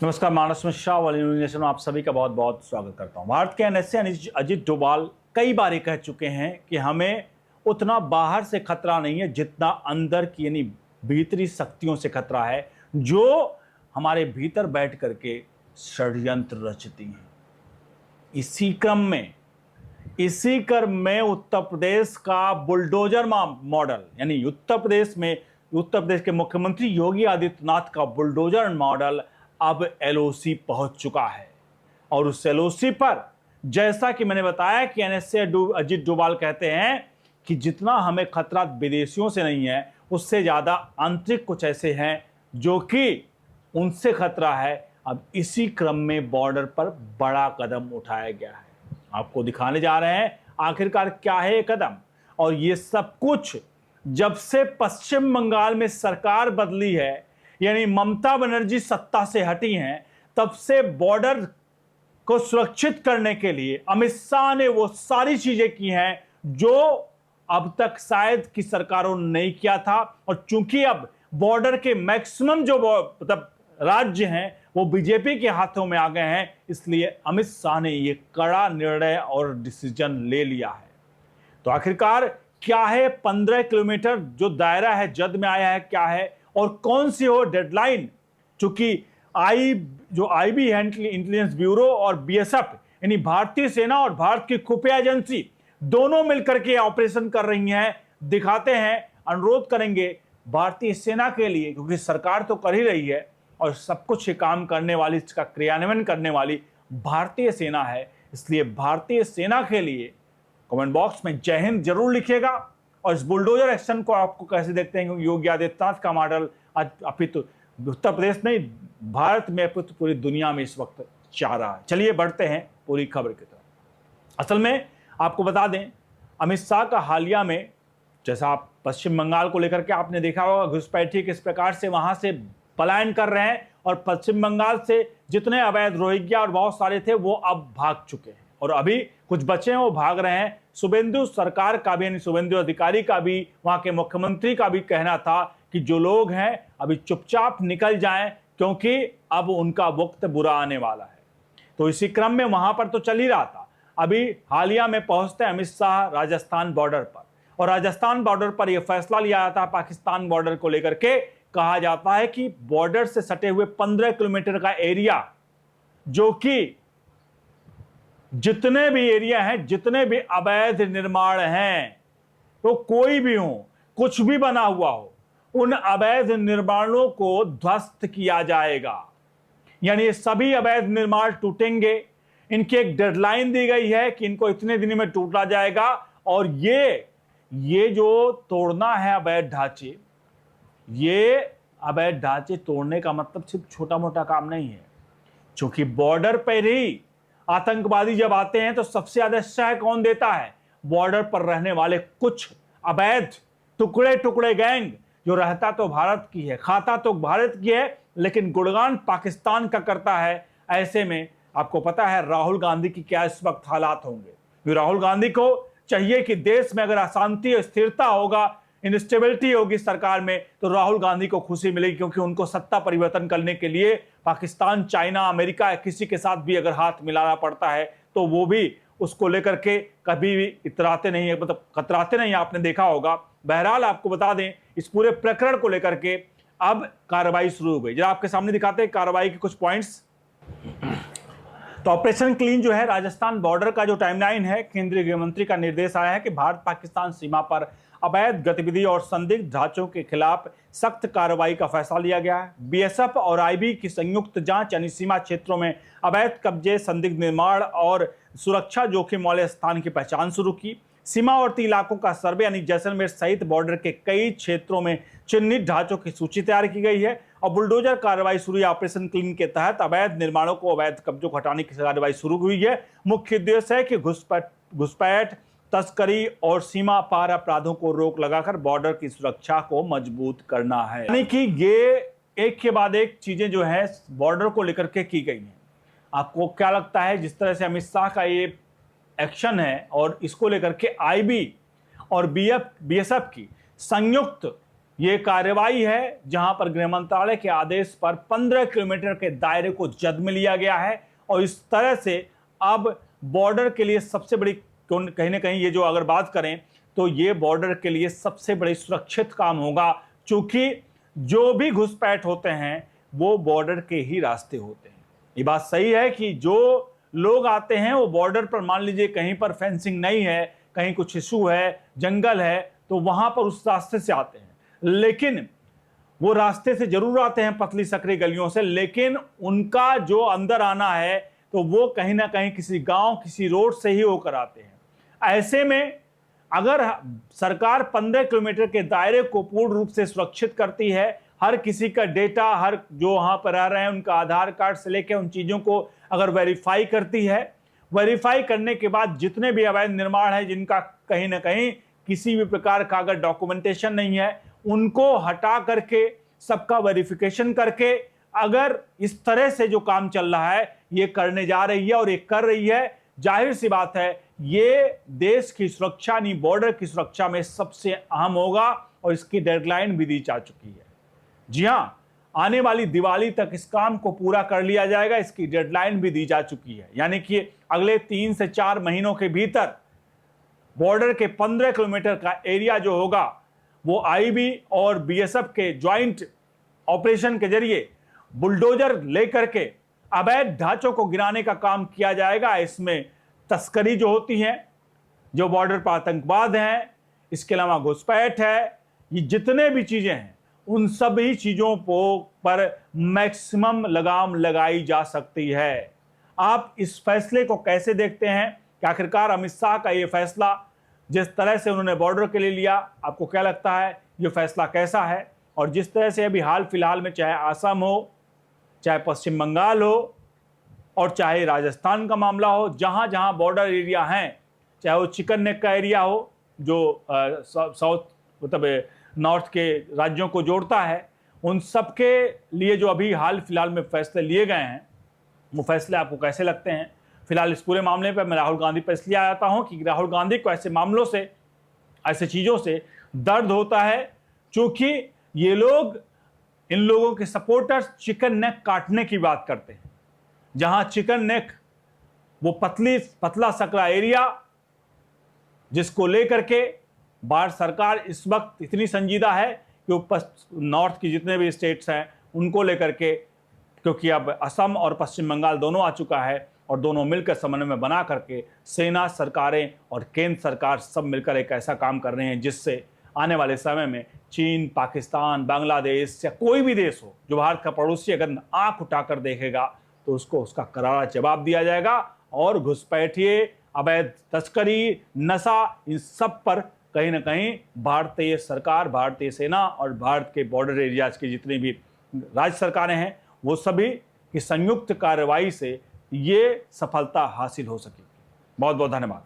नमस्कार, मानस मिश्रा वाली नेशन में आप सभी का बहुत बहुत स्वागत करता हूं। भारत के एनएसए अजीत डोभाल कई बार कह चुके हैं कि हमें उतना बाहर से खतरा नहीं है जितना अंदर की यानी भीतरी शक्तियों से खतरा है जो हमारे भीतर बैठ करके षड्यंत्र रचती हैं। इसी क्रम में उत्तर प्रदेश का बुलडोजर मॉडल यानी उत्तर प्रदेश के मुख्यमंत्री योगी आदित्यनाथ का बुलडोजर मॉडल अब एलओसी पहुंच चुका है। और उस एलओसी पर जैसा कि मैंने बताया कि एनएसए अजीत डोभाल कहते हैं कि जितना हमें खतरा विदेशियों से नहीं है उससे ज्यादा आंतरिक कुछ ऐसे हैं जो कि उनसे खतरा है। अब इसी क्रम में बॉर्डर पर बड़ा कदम उठाया गया है। आपको दिखाने जा रहे हैं आखिरकार क्या है ये कदम। और ये सब कुछ जब से पश्चिम बंगाल में सरकार बदली है यानी ममता बनर्जी सत्ता से हटी हैं, तब से बॉर्डर को सुरक्षित करने के लिए अमित शाह ने वो सारी चीजें की हैं जो अब तक शायद की सरकारों ने नहीं किया था। और चूंकि अब बॉर्डर के मैक्सिमम जो मतलब राज्य हैं वो बीजेपी के हाथों में आ गए हैं, इसलिए अमित शाह ने ये कड़ा निर्णय और डिसीजन ले लिया है। तो आखिरकार क्या है 15 किलोमीटर जो दायरा है जद में आया है, क्या है और कौन सी हो डेडलाइन। चूंकि आईबी इंटेलिजेंस ब्यूरो और बीएसएफ यानी भारतीय सेना और भारत की खुफिया एजेंसी दोनों मिलकर के ऑपरेशन कर रही हैं। दिखाते हैं, अनुरोध करेंगे भारतीय सेना के लिए, क्योंकि सरकार तो कर ही रही है और सब कुछ ये काम करने वाली, इसका क्रियान्वयन करने वाली भारतीय सेना है। इसलिए भारतीय सेना के लिए कमेंट बॉक्स में जय हिंद जरूर लिखिएगा। और इस बुलडोजर एक्शन को आपको कैसे देखते हैं, क्योंकि योगी आदित्यनाथ का मॉडल आज अभी तो उत्तर प्रदेश नहीं भारत में तो पूरी दुनिया में इस वक्त चाह रहा है। चलिए बढ़ते हैं पूरी खबर की तरफ। असल में आपको बता दें, अमित शाह का हालिया में, जैसा आप पश्चिम बंगाल को लेकर के आपने देखा होगा घुसपैठी किस प्रकार से वहां से पलायन कर रहे हैं और पश्चिम बंगाल से जितने अवैध रोहिंग्या और बहुत सारे थे वो अब भाग चुके हैं और अभी कुछ बचे हैं वो भाग रहे हैं। शुभेंदु सरकार का भी यानी शुभेंदु अधिकारी का भी, वहां के मुख्यमंत्री का भी कहना था कि जो लोग हैं अभी चुपचाप निकल जाएं क्योंकि अब उनका वक्त बुरा आने वाला है। तो इसी क्रम में वहां पर तो चल ही रहा था। अभी हालिया में पहुंचते अमित शाह राजस्थान बॉर्डर पर, और राजस्थान बॉर्डर पर यह फैसला लिया जाता पाकिस्तान बॉर्डर को लेकर के। कहा जाता है कि बॉर्डर से सटे हुए 15 किलोमीटर का एरिया, जो कि जितने भी एरिया हैं, जितने भी अवैध निर्माण हैं, तो कोई भी हो, कुछ भी बना हुआ हो, उन अवैध निर्माणों को ध्वस्त किया जाएगा। यानी ये सभी अवैध निर्माण टूटेंगे। इनकी एक डेडलाइन दी गई है कि इनको इतने दिन में टूटा जाएगा। और ये जो तोड़ना है अवैध ढांचे, ये अवैध ढांचे तोड़ने का मतलब सिर्फ छोटा मोटा काम नहीं है। क्योंकि बॉर्डर पर ही आतंकवादी जब आते हैं तो सबसे ज्यादा सह कौन देता है? बॉर्डर पर रहने वाले कुछ अवैध टुकड़े गैंग, जो रहता तो भारत की है, खाता तो भारत की है, लेकिन गुणगान पाकिस्तान का करता है। ऐसे में आपको पता है राहुल गांधी की क्या इस वक्त हालात होंगे। राहुल गांधी को चाहिए कि देश में अगर अशांति और स्थिरता होगा, इंस्टेबिलिटी होगी सरकार में, तो राहुल गांधी को खुशी मिलेगी, क्योंकि उनको सत्ता परिवर्तन करने के लिए पाकिस्तान, चाइना, अमेरिका किसी के साथ भी अगर हाथ मिलाना पड़ता है तो वो भी उसको लेकर के कभी भी इतराते नहीं है, मतलब कतराते नहीं, आपने देखा होगा। बहरहाल आपको बता दें इस पूरे प्रकरण को लेकर के अब कार्रवाई शुरू हो गई। जरा आपके सामने दिखाते हैं कार्रवाई के कुछ पॉइंट्स। तो ऑपरेशन क्लीन जो है राजस्थान बॉर्डर का जो टाइमलाइन है, केंद्रीय गृह मंत्री का निर्देश आया है कि भारत पाकिस्तान सीमा पर अवैध गतिविधि और संदिग्ध ढांचों के खिलाफ सख्त कार्रवाई का फैसला लिया गया है। बीएसएफ और आईबी की संयुक्त जांच यानी सीमा क्षेत्रों में अवैध कब्जे, संदिग्ध निर्माण और सुरक्षा जोखिम वाले स्थान की पहचान शुरू की। सीमावर्ती इलाकों का सर्वे यानी जैसलमेर सहित बॉर्डर के कई क्षेत्रों में चिन्हित ढांचों की सूची तैयार की गई है और बुलडोजर कार्रवाई शुरू हुई। ऑपरेशन क्लीन के तहत अवैध निर्माणों को, अवैध कब्जों को हटाने की कार्रवाई शुरू हुई है। मुख्य उद्देश्य है कि घुसपैठ, तस्करी और सीमा पार अपराधों को रोक लगाकर बॉर्डर की सुरक्षा को मजबूत करना है। यानी कि ये एक के बाद एक चीजें जो है बॉर्डर को लेकर के की गई हैं। आपको क्या लगता है जिस तरह से अमित शाह का ये एक्शन है और इसको लेकर के आईबी और बीएसएफ की संयुक्त ये कार्रवाई है जहां पर गृह मंत्रालय के आदेश पर 15 किलोमीटर के दायरे को जद में लिया गया है और इस तरह से अब बॉर्डर के लिए सबसे बड़ी, कहीं ना कहीं ये जो अगर बात करें तो ये बॉर्डर के लिए सबसे बड़ी सुरक्षित काम होगा, क्योंकि जो भी घुसपैठ होते हैं वो बॉर्डर के ही रास्ते होते हैं। ये बात सही है कि जो लोग आते हैं वो बॉर्डर पर, मान लीजिए कहीं पर फेंसिंग नहीं है, कहीं कुछ इशू है, जंगल है, तो वहां पर उस रास्ते से आते हैं, लेकिन वो रास्ते से जरूर आते हैं पतली सकरी गलियों से, लेकिन उनका जो अंदर आना है तो वो कहीं ना कहीं किसी गांव, किसी रोड से ही होकर आते हैं। ऐसे में अगर सरकार 15 किलोमीटर के दायरे को पूर्ण रूप से सुरक्षित करती है, हर किसी का डेटा, हर जो वहां पर रह रहे हैं उनका आधार कार्ड से लेकर उन चीजों को अगर वेरीफाई करती है, वेरीफाई करने के बाद जितने भी अवैध निर्माण है जिनका कहीं ना कहीं किसी भी प्रकार का अगर डॉक्यूमेंटेशन नहीं है, उनको हटा करके सबका वेरिफिकेशन करके अगर इस तरह से जो काम चल रहा है ये करने जा रही है और ये कर रही है, जाहिर सी बात है ये देश की सुरक्षा, नहीं बॉर्डर की सुरक्षा में सबसे अहम होगा और इसकी डेडलाइन भी दी जा चुकी है। जी हां, आने वाली दिवाली तक इस काम को पूरा कर लिया जाएगा, इसकी डेडलाइन भी दी जा चुकी है। यानी कि अगले 3 से 4 महीनों के भीतर बॉर्डर के 15 किलोमीटर का एरिया जो होगा वो आईबी और बीएसएफ के ज्वाइंट ऑपरेशन के जरिए बुलडोजर लेकर के अवैध ढांचों को गिराने का काम किया जाएगा। इसमें तस्करी जो होती है, जो बॉर्डर पर आतंकवाद है, इसके अलावा घुसपैठ है, ये जितने भी चीजें हैं उन सभी चीजों पर मैक्सिमम लगाम लगाई जा सकती है। आप इस फैसले को कैसे देखते हैं कि आखिरकार अमित शाह का ये फैसला जिस तरह से उन्होंने बॉर्डर के लिए लिया, आपको क्या लगता है ये फैसला कैसा है? और जिस तरह से अभी हाल फिलहाल में चाहे असम हो, चाहे पश्चिम बंगाल हो और चाहे राजस्थान का मामला हो, जहां जहां बॉर्डर एरिया हैं, चाहे वो चिकन नेक का एरिया हो जो साउथ मतलब नॉर्थ के राज्यों को जोड़ता है, उन सब के लिए जो अभी हाल फिलहाल में फैसले लिए गए हैं वो फैसले आपको कैसे लगते हैं? फिलहाल इस पूरे मामले पर मैं राहुल गांधी पर इसलिए आता हूं कि राहुल गांधी को ऐसे मामलों से, ऐसे चीजों से दर्द होता है, क्योंकि ये लोग, इन लोगों के सपोर्टर्स चिकन नेक काटने की बात करते हैं। जहां चिकन नेक वो पतला सकरा एरिया जिसको लेकर के भारत सरकार इस वक्त इतनी संजीदा है कि वो नॉर्थ की जितने भी स्टेट्स हैं उनको लेकर के, क्योंकि अब असम और पश्चिम बंगाल दोनों आ चुका है और दोनों मिलकर समन्वय बना करके सेना, सरकारें और केंद्र सरकार सब मिलकर एक ऐसा काम कर रहे हैं जिससे आने वाले समय में चीन, पाकिस्तान, बांग्लादेश या कोई भी देश हो जो भारत का पड़ोसी अगर आंख उठाकर देखेगा तो उसको उसका करारा जवाब दिया जाएगा और घुसपैठिए, अवैध तस्करी, नशा, इन सब पर कहीं ना कहीं भारतीय सरकार, भारतीय सेना और भारत के बॉर्डर एरियाज की जितनी भी राज्य सरकारें हैं वो सभी की संयुक्त कार्रवाई से ये सफलता हासिल हो सकेगी। बहुत बहुत धन्यवाद।